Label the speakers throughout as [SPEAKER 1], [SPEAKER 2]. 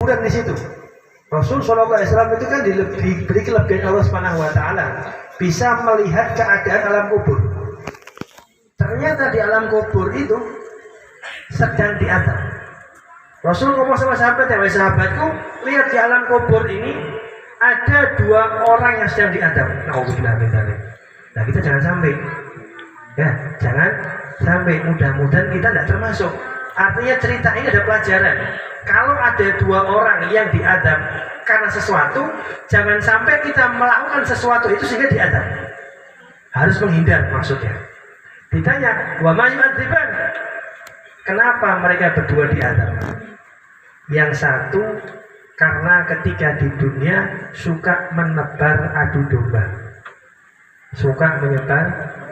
[SPEAKER 1] kuburan di situ. Rasul SAW itu kan diberi kelebihan Allah Subhanahu Wa Taala, bisa melihat keadaan alam kubur. Ternyata di alam kubur itu sedang diadab. Rasul ngomong sama sahabat, ya sahabatku, lihat di alam kubur ini ada 2 orang yang sedang diadab. Nauzubillah min dzalik. Nah kita jangan sampai, ya jangan sampai, mudah-mudahan kita tidak termasuk. Artinya cerita ini ada pelajaran. Kalau ada 2 orang yang diadab karena sesuatu, jangan sampai kita melakukan sesuatu itu sehingga diadab. Harus menghindar maksudnya. Ditanya, wa ma yu'adziban? Kenapa mereka berdua diadab? Yang satu karena ketika di dunia suka menebar adu domba, suka menyebar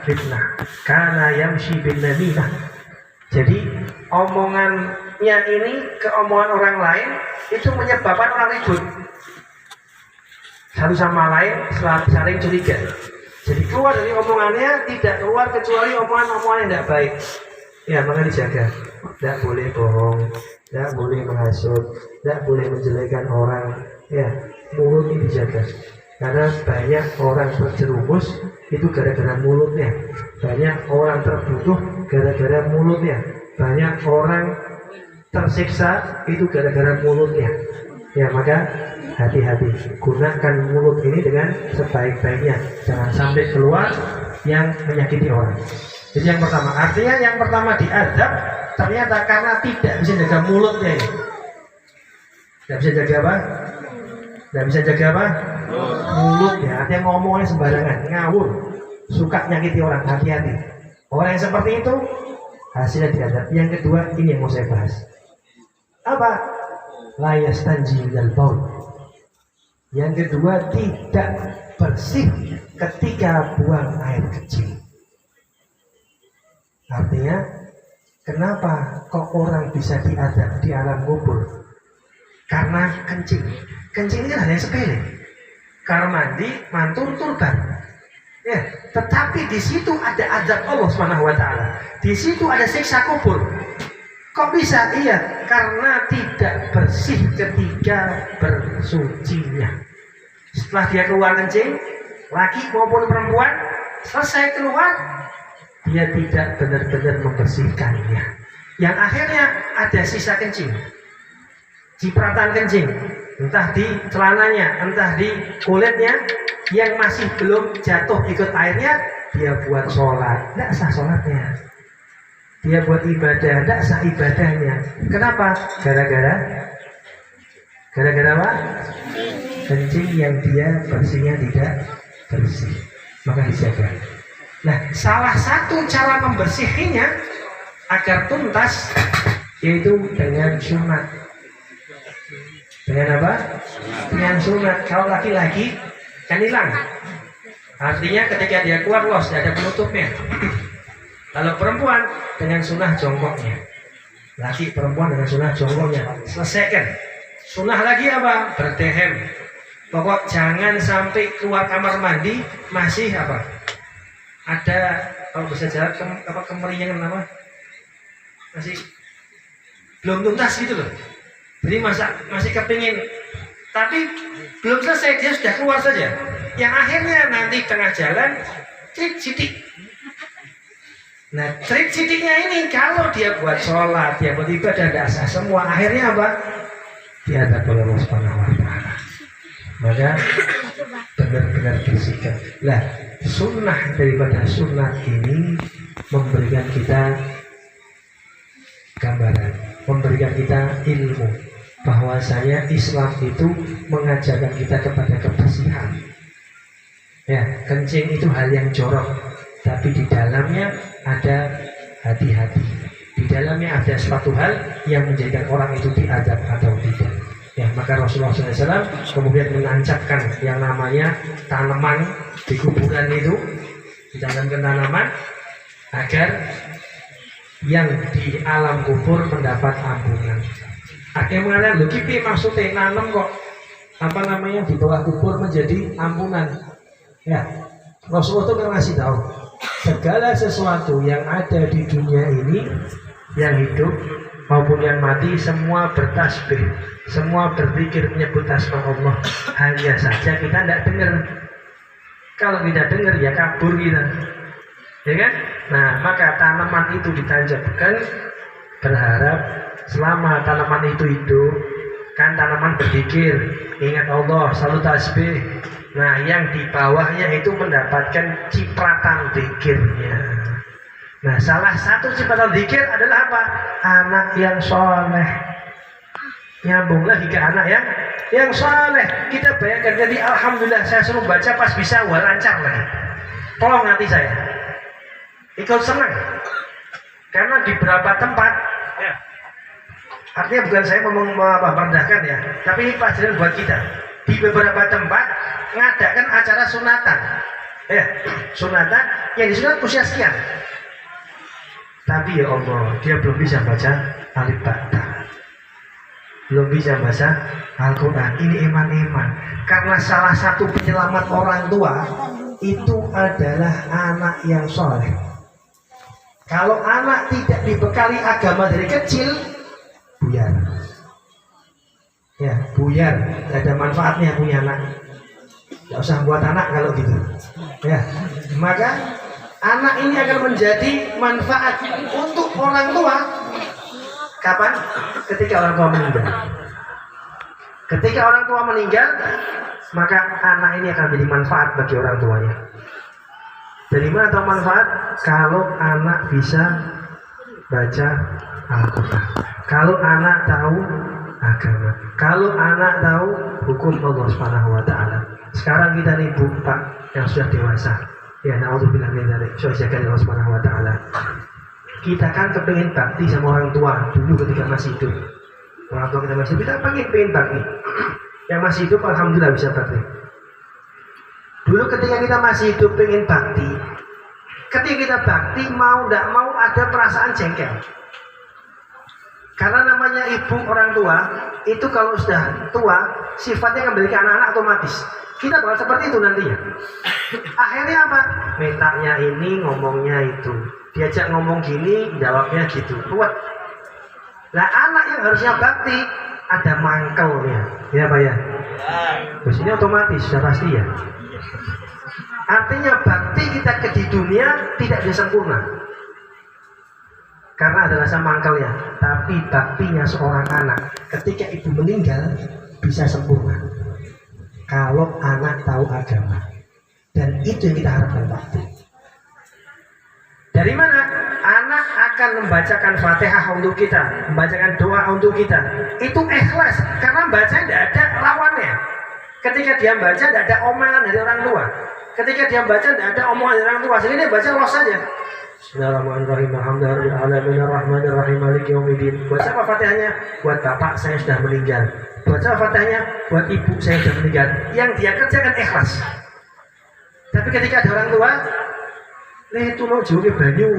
[SPEAKER 1] fitnah, karena yamshi bin namimah. Jadi omongannya ini ke omongan orang lain itu menyebabkan orang ribut, satu sama lain saling curiga. Jadi keluar dari omongannya tidak keluar kecuali omongan-omongan yang tidak baik. Ya maka dijaga, tidak boleh bohong, tidak boleh menghasut, tidak boleh menjelekan orang. Ya mulut ini dijaga, karena banyak orang terjerumus itu gara-gara mulutnya, banyak orang terbutuh gara-gara mulutnya, banyak orang tersiksa itu gara-gara mulutnya. Ya maka hati-hati, gunakan mulut ini dengan sebaik-baiknya, jangan sampai keluar yang menyakiti orang. Jadi yang pertama, artinya yang pertama diadab ternyata karena tidak bisa jaga mulutnya ini. Tidak bisa jaga apa? Tidak bisa jaga apa? Mulut ya, artinya ngomongnya sembarangan, ngawur, suka nyakiti orang. Hati-hati. Orang yang seperti itu hasilnya diadab. Yang kedua, ini yang mau saya bahas. Apa? La yastanji minal baul. Yang kedua, tidak bersih ketika buang air kecil. Artinya, kenapa kok orang bisa diadab di alam kubur? Karena kencing. Kencing ini hal yang sepele. Kamar mandi, mantul, turban. Ya, tetapi di situ ada azab Allah Subhanahu Wa Taala. Di situ ada siksa kubur. Kok bisa? Iya, karena tidak bersih ketika bersucinya. Setelah dia keluar kencing, laki maupun perempuan, selesai keluar, dia tidak benar-benar membersihkannya. Yang akhirnya ada sisa kencing, cipratan kencing, entah di celananya, entah di kulitnya, yang masih belum jatuh ikut airnya, dia buat sholat, tidak sah sholatnya. Dia buat ibadah, tidak sah ibadahnya. Kenapa? Gara-gara apa? Kencing yang dia bersihnya tidak bersih. Maka dijaga. Nah, salah satu cara membersihinya agar tuntas yaitu dengan sunat. Dengan apa? Dengan sunat. Kalau laki-laki kan hilang. Artinya ketika dia keluar los, tidak ada penutupnya. Kalau perempuan dengan sunnah jongkoknya, laki perempuan dengan sunnah jongkoknya, selesaikan. Sunnah lagi apa? Berdehem. Pokok jangan sampai keluar kamar mandi masih apa? Ada kalau bisa jalan kemeringan apa? Masih belum tuntas gitu loh. Jadi masih kepingin, tapi belum selesai, dia sudah keluar saja. Yang akhirnya nanti tengah jalan trik sidik. Nah, trik sidiknya ini kalau dia buat sholat, dia buat ibadah dasar semua, akhirnya apa? Diadab oleh Allah Subhanahu Wa Taala. Maka benar-benar bersikap. Lah, sunnah daripada sunnah ini memberikan kita gambaran, memberikan kita ilmu bahwasanya Islam itu mengajarkan kita kepada kebersihan. Ya, kencing itu hal yang jorok, tapi di dalamnya ada hati-hati. Di dalamnya ada suatu hal yang menjadikan orang itu diadab atau tidak. Ya, maka Rasulullah SAW kemudian menancapkan yang namanya tanaman di kuburan itu, ditanamkan tanaman agar yang di alam kubur mendapat ampunan. Akhirnya mengatakan, loh kipi maksudnya nanam kok apa namanya di bawah kubur menjadi ampunan. Ya, Rasulullah itu kan ngasih tahu segala sesuatu yang ada di dunia ini yang hidup maupun yang mati semua bertasbih, semua berzikir menyebut asma Allah. Hanya saja kita tidak dengar. Kalau kita dengar ya kabur kita, ya kan? Nah, maka tanaman itu ditanjabkan berharap selama tanaman itu hidup, kan tanaman berzikir, ingat Allah, selalu tasbih. Nah, yang di bawahnya itu mendapatkan cipratan zikirnya. Nah, salah satu cipratan zikir adalah apa? Anak yang soleh. Nyambung lagi ke anak yang soleh. Kita bayangkan, jadi alhamdulillah saya suruh baca pas bisa, wah lancar lagi. Tolong hati saya. Ikut senang. Karena di beberapa tempat, ya, artinya bukan saya ngomong merendahkan ya, tapi ini pelajaran buat kita. Di beberapa tempat ngadakan acara sunatan, ya, sunatan yang disunat usia sekian. Tapi ya Allah, dia belum bisa baca alif bata, belum bisa baca Al-Quran. Ini eman-eman. Karena salah satu penyelamat orang tua itu adalah anak yang soleh. Kalau anak tidak dibekali agama dari kecil, buyar. Ya, buyar. Tidak ada manfaatnya punya anak. Tidak usah buat anak kalau gitu. Ya, maka anak ini akan menjadi manfaat untuk orang tua. Kapan? Ketika orang tua meninggal. Ketika orang tua meninggal, maka anak ini akan menjadi manfaat bagi orang tuanya. Dari mana tahu manfaat? Kalau anak bisa baca Al-Quran, kalau anak tahu agama, kalau anak tahu hukum Allah Subhanahu wa Ta'ala. Sekarang kita nih Bu, Pak yang sudah dewasa, ya na'udzubillah min dzalik, jaga Allah Subhanahu wa Ta'ala. Kita kan kepengen bakti sama orang tua dulu ketika masih hidup. Orang tua kita masih hidup, kita pengen bakti. Yang masih hidup alhamdulillah bisa bakti. Dulu ketika kita masih hidup pengen bakti, ketika kita bakti mau tidak mau ada perasaan jengkel. Karena namanya ibu orang tua itu kalau sudah tua sifatnya kembali ke anak-anak otomatis. Kita bakal seperti itu nantinya. Akhirnya apa? Mintanya ini, ngomongnya itu. Diajak ngomong gini, jawabnya gitu. Kuat. Nah, anak yang harusnya bakti ada mangkelnya. Ya Pak ya? Terus ini otomatis sudah pasti ya. Artinya bakti kita di dunia tidak bisa sempurna karena ada rasa mangkalnya. Tapi baktinya seorang anak ketika ibu meninggal bisa sempurna kalau anak tahu agama. Dan itu yang kita harapkan bakti. Dari mana? Anak akan membacakan Fatihah untuk kita, membacakan doa untuk kita. Itu ikhlas karena baca tidak ada lawannya. Ketika dia baca tidak ada omelan dari orang tua. Ketika dia baca tidak ada omongan dari orang tua. Jadi dia baca los saja. Bismillahirrahmanirrahim. Alhamdulillahirrahmanirrahim. Maliki yaumiddin. Buat siapa Fatihahnya? Buat bapak saya sudah meninggal. Buat siapa Fatihahnya? Buat ibu saya sudah meninggal. Yang dia kerjakan ikhlas. Tapi ketika ada orang tua, itu lo jauh banyu.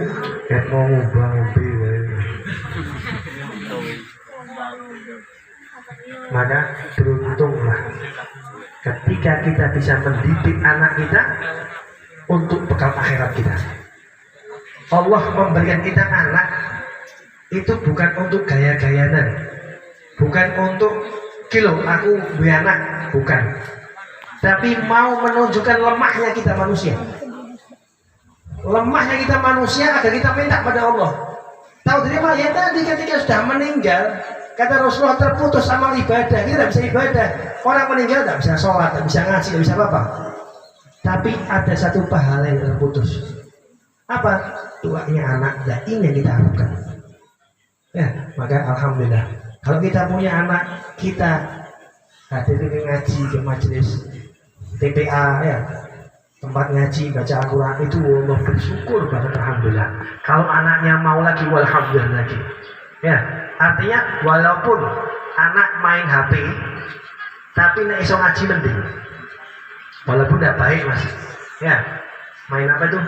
[SPEAKER 1] Kayak mau ngubah-ngubih. Maka beruntunglah ketika kita bisa mendidik anak kita untuk bekal akhirat kita. Allah memberikan kita anak itu bukan untuk gaya-gayanan, bukan untuk kilo aku punya anak, bukan. Tapi mau menunjukkan lemahnya kita manusia. Lemahnya kita manusia agar kita minta pada Allah. Tahu dari mana? Ya tadi ketika sudah meninggal, kata Rasulullah terputus amal ibadah, kita tidak bisa ibadah. Orang meninggal tidak bisa sholat, tidak bisa ngaji, tidak bisa apa-apa. Tapi ada satu pahala yang terputus. Apa? Tuanya anak. Nah, ini yang kita harapkan. Ya, maka alhamdulillah. Kalau kita punya anak, kita hadir ngaji ke majelis TPA, ya, tempat ngaji, baca Al-Quran, itu Allah bersyukur banget alhamdulillah. Kalau anaknya mau lagi, walhamdulillah lagi. Ya, artinya walaupun anak main HP, tapi nek iso ngaji mending. Walaupun tidak baik mas. Ya, main apa itu?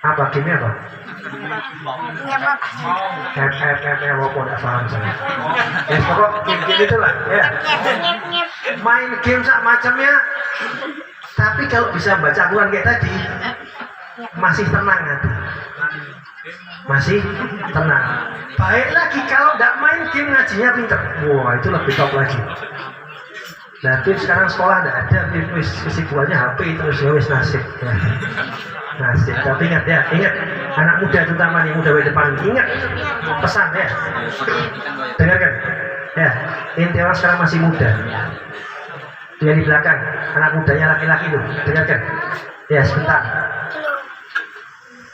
[SPEAKER 1] Apa game apa? Apa tidak paham saya. Ya pokok game itulah. Ya. Main game sak macamnya. Tapi kalau bisa baca Quran kayak tadi, masih tenang nanti. masih tenang. Baik lagi kalau nggak main game ngajinya pinter. Wah itu lebih top lagi. Nah Pip sekarang sekolah nggak ada, Pip kesibukannya HP terus ya wis nasib. Ya. Nasib. Tapi ingat ya, ingat anak muda terutama nih muda di depan, ingat pesan ya. Dengarkan. Ya, inti orang sekarang masih muda. Dia di belakang, anak mudanya laki-laki itu, dengarkan. Ya sebentar.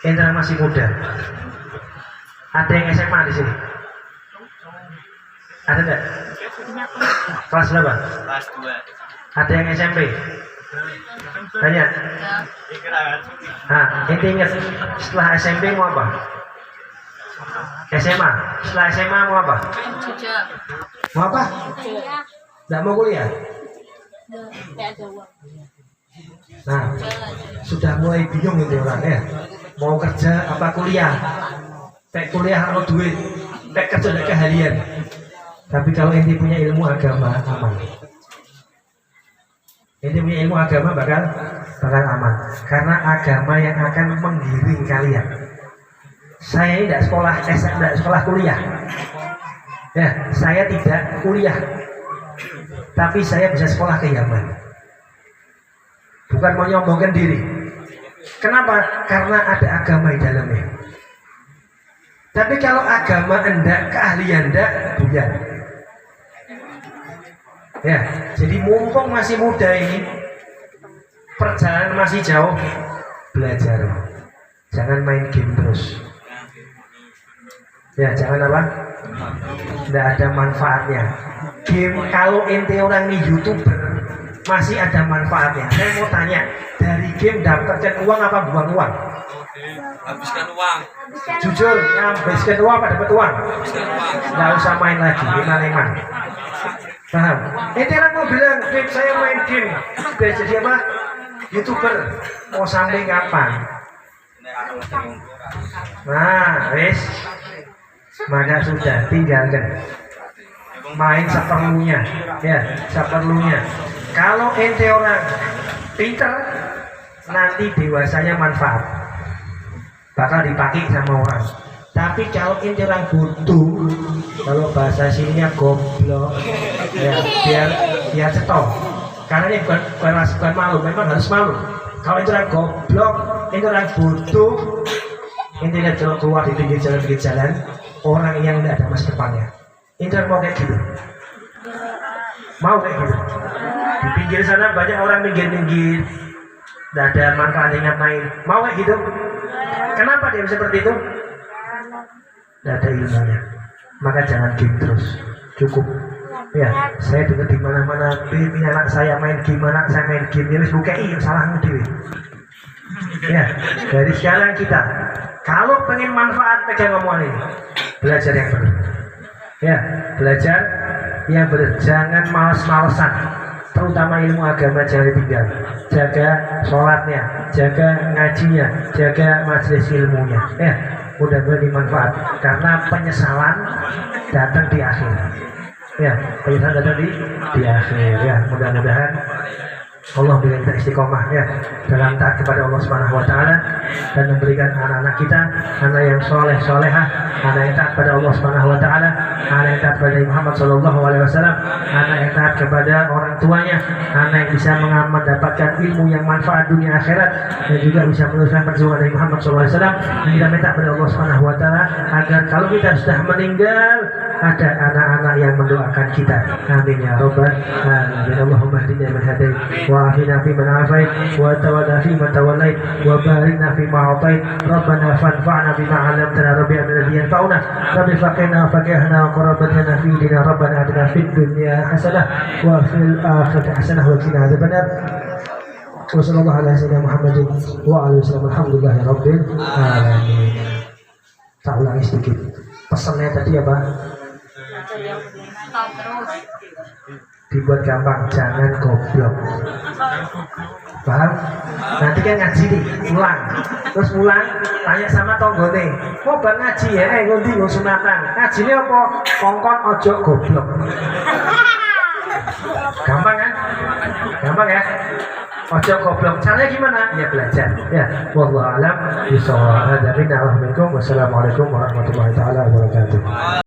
[SPEAKER 1] Inti orang masih muda. Ada yang SMA di sini? Ada nggak? Kelas berapa?
[SPEAKER 2] Kelas 2.
[SPEAKER 1] Ada yang SMP? Banyak? Nah, inti ingat setelah SMP mau apa? SMA? Setelah SMA mau apa? Mau apa? Nggak mau kuliah? Nah, sudah mulai bingung ini orang ya. Mau kerja apa kuliah? Pek kuliah harus duit, pek kerja ada keahlian. Tapi kalau inti punya ilmu agama aman. Inti punya ilmu agama bakal aman. Karena agama yang akan menggiring kalian. Saya tidak sekolah kuliah. Ya, saya tidak kuliah. Tapi saya bisa sekolah ke Yaman. Bukan mau nyombongkan diri. Kenapa? Karena ada agama di dalamnya. Tapi kalau agama enggak, keahlian enggak, buyar. Ya, jadi mumpung masih muda ini, perjalanan masih jauh, belajar. Jangan main game terus. Ya, jangan apa? Enggak ada manfaatnya. Game kalau ente orang nih YouTuber masih ada manfaatnya. Saya mau tanya, dari game dapatkan uang apa buang uang?
[SPEAKER 2] Habiskan uang.
[SPEAKER 1] Jujur, habiskan uang apa dapat uang?
[SPEAKER 2] Habiskan uang.
[SPEAKER 1] Nggak usah main lagi, iman-iman. Paham? Ente orang mau bilang, Pip saya main game, biar jadi apa? YouTuber. Mau sampai kapan? Nah, wes, maka sudah tinggalkan. Main seperlunya, ya, seperlunya. Kalau ente orang pinter, nanti dewasanya manfaat, bakal dipakai sama orang. Tapi kalau ente orang butuh, kalau bahasa sininya goblok, ya, biar cetok. Karena ini bukan malu, memang harus malu. Kalau ente orang goblok, ente orang butuh, ente lihat keluar di pinggir jalan, orang yang tidak ada masa depannya. Ente mau kayak gitu? Mau kayak gitu? Di pinggir sana banyak orang minggir-minggir, tidak ada manfaatnya ngapain. Mau kayak gitu? Kenapa dia seperti itu? Tidak ada ilmunya. Maka jangan game terus. Cukup. Ya, saya dengar di mana-mana, ini anak saya main game, anak saya main game. Ini bukan salahmu dewi. Ya, dari sekarang kita, kalau pengen manfaat pegang omongan ini, belajar yang benar. Ya, belajar yang benar. Jangan males-malesan. Terutama ilmu agama jangan ditinggal. Jaga sholatnya, jaga ngajinya, jaga majelis ilmunya. Ya, mudah-mudahan dimanfaat. Karena penyesalan datang di akhir. Ya, penyesalan datang di akhir. Ya, mudah-mudahan Allah berikan kita istiqomah ya dalam taat kepada Allah Subhanahu wa taala dan memberikan anak-anak kita anak yang solehah, anak yang taat kepada Allah Subhanahu wa taala, anak yang taat kepada Muhammad sallallahu alaihi wasallam, anak yang taat kepada orang tuanya, anak yang bisa mendapatkan ilmu yang manfaat dunia akhirat dan juga bisa meneruskan perjuangan dari Muhammad sallallahu alaihi wasallam. Dan kita minta kepada Allah Subhanahu wa taala agar kalau kita sudah meninggal ada anak-anak yang mendoakan kita. Amin ya rabbal alamin. Allahumma hdina man hadait wa afina fi man afait wa tawalla fi man tawallait wa barikna fi ma atait. Rabbana fanfa'na bima 'allamtana rabbi alladhi yanfa'una rabbi faqina faqihna wa qurbatana fi dina rabbana atina fid dunya hasanah wa fil akhirati hasanah wa qina adzabannar. Wa sallallahu ala sayyidina Muhammadin wa alihi wasallam. Alhamdulillahi rabbil alamin. Tak ulangi sedikit. Pesannya tadi apa? Dibuat gampang, jangan goblok. Paham? Nanti kan ngaji nih, pulang. Terus pulang, tanya sama tonggone, mau bang ngaji ya? Ngondi mau sunatan. Ngaji ini apa? Kongkon ojo goblok. Gampang kan? Gampang ya? Ojo goblok. Caranya gimana? Ya belajar. Ya, wallahu a'lam bishawab. Wassalamualaikum warahmatullahi taala wabarakatuh.